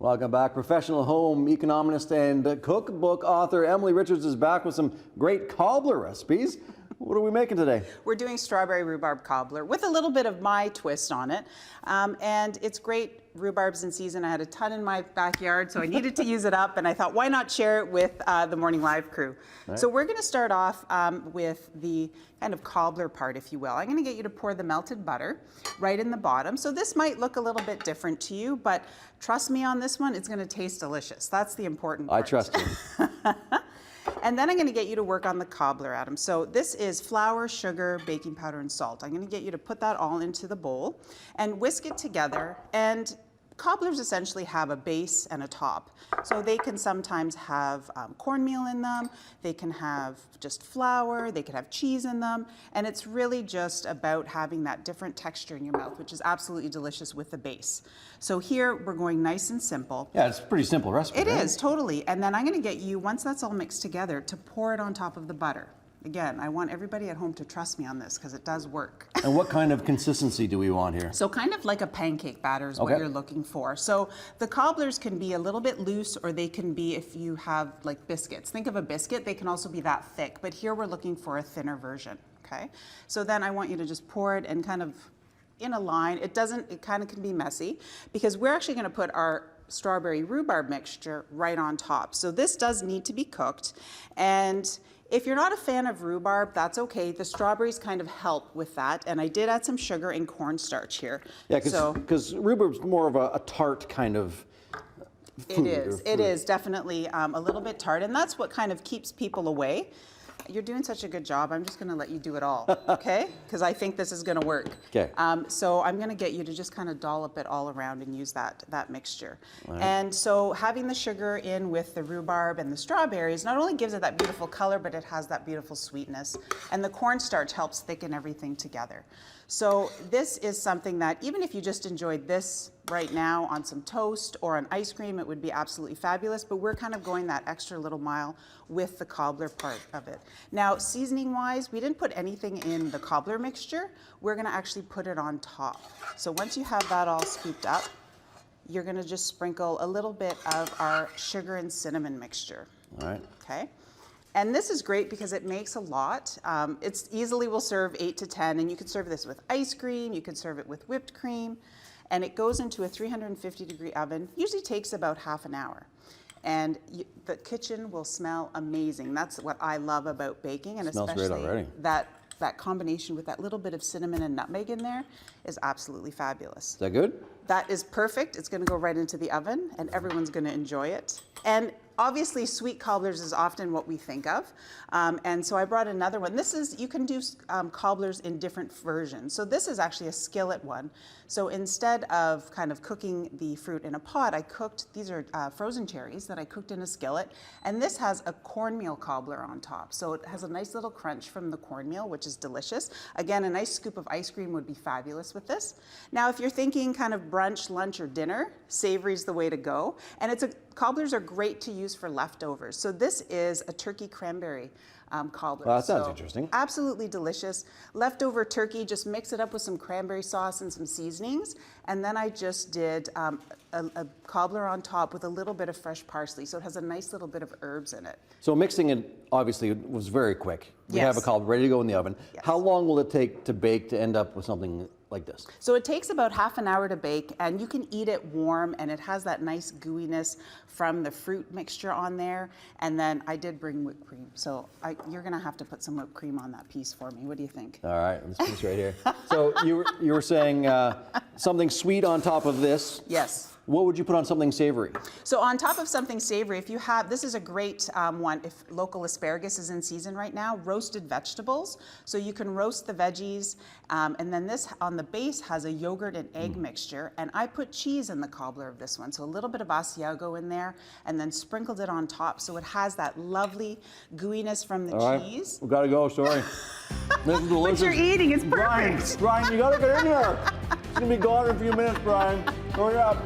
Welcome back. Professional home economist and cookbook author Emily Richards is back with some great cobbler recipes. What are we making today? We're doing strawberry rhubarb cobbler with a little bit of my twist on it. And it's great. Rhubarb's in season. I had a ton in my backyard, so I needed to use it up, and I thought, why not share it with the Morning Live crew? Right. So we're going to start off with the kind of cobbler part, if you will. I'm going to get you to pour the melted butter right in the bottom. So this might look a little bit different to you, but trust me on this one, it's going to taste delicious. That's the important part. I trust you. And then I'm going to get you to work on the cobbler, Adam. So this is flour, sugar, baking powder, and salt. I'm going to get you to put that all into the bowl and whisk it together. And cobblers essentially have a base and a top. So they can sometimes have cornmeal in them, they can have just flour, they could have cheese in them, and it's really just about having that different texture in your mouth, which is absolutely delicious with the base. So here we're going nice and simple. Yeah, it's a pretty simple recipe. It is, totally. And then I'm going to get you, once that's all mixed together, to pour it on top of the butter. Again, I want everybody at home to trust me on this because it does work. And what kind of consistency do we want here? So kind of like a pancake batter is what you're looking for. So the cobblers can be a little bit loose, or they can be, if you have like biscuits. Think of a biscuit, they can also be that thick, but here we're looking for a thinner version, okay? So then I want you to just pour it and kind of in a line. It kind of can be messy because we're actually going to put our strawberry rhubarb mixture right on top. So this does need to be cooked, and if you're not a fan of rhubarb, that's okay. The strawberries kind of help with that, and I did add some sugar and cornstarch here. Yeah, because rhubarb's more of a tart kind of food. It is definitely a little bit tart, and that's what kind of keeps people away. You're doing such a good job. I'm just going to let you do it all, okay? Because I think this is going to work. Okay. So I'm going to get you to just kind of dollop it all around and use that mixture. Right. And so having the sugar in with the rhubarb and the strawberries not only gives it that beautiful color, but it has that beautiful sweetness. And the cornstarch helps thicken everything together. So this is something that even if you just enjoyed this right now on some toast or on ice cream, it would be absolutely fabulous, but we're kind of going that extra little mile with the cobbler part of it. Now, seasoning wise, we didn't put anything in the cobbler mixture. We're gonna actually put it on top. So once you have that all scooped up, you're gonna just sprinkle a little bit of our sugar and cinnamon mixture. All right. Okay. And this is great because it makes a lot. It's easily will serve 8 to 10, and you can serve this with ice cream, you can serve it with whipped cream, and it goes into a 350-degree oven. Usually takes about half an hour. And the kitchen will smell amazing. That's what I love about baking, and Smells especially great already. that combination with that little bit of cinnamon and nutmeg in there is absolutely fabulous. Is that good? That is perfect. It's going to go right into the oven, and everyone's going to enjoy it. And obviously, sweet cobblers is often what we think of. And so I brought another one. This is, you can do cobblers in different versions. So this is actually a skillet one. So instead of kind of cooking the fruit in a pot, I cooked, these are frozen cherries that I cooked in a skillet. And this has a cornmeal cobbler on top. So it has a nice little crunch from the cornmeal, which is delicious. Again, a nice scoop of ice cream would be fabulous with this. Now, if you're thinking kind of brunch, lunch, or dinner, savory's the way to go. And cobblers are great to use for leftovers. So this is a turkey cranberry cobbler. Well, that sounds interesting. Absolutely delicious. Leftover turkey, just mix it up with some cranberry sauce and some seasonings. And then I just did a cobbler on top with a little bit of fresh parsley. So it has a nice little bit of herbs in it. So mixing it obviously was very quick. We have a cobbler ready to go in the oven. Yes. How long will it take to bake to end up with something like this? So it takes about half an hour to bake, and you can eat it warm, and it has that nice gooiness from the fruit mixture on there. And then I did bring whipped cream, so you're gonna have to put some whipped cream on that piece for me. What do you think? All right, this piece right here. So you were saying something sweet on top of this. Yes. What would you put on something savory? So on top of something savory, if you have, this is a great one if local asparagus is in season right now, roasted vegetables. So you can roast the veggies, and then this on the base has a yogurt and egg mixture, and I put cheese in the cobbler of this one. So a little bit of Asiago in there, and then sprinkled it on top, so it has that lovely gooiness from the cheese. We've got to go, sorry. This is delicious. What you're eating is perfect. Brian, you got to get in here. It's going to be gone in a few minutes, Brian. Hurry up.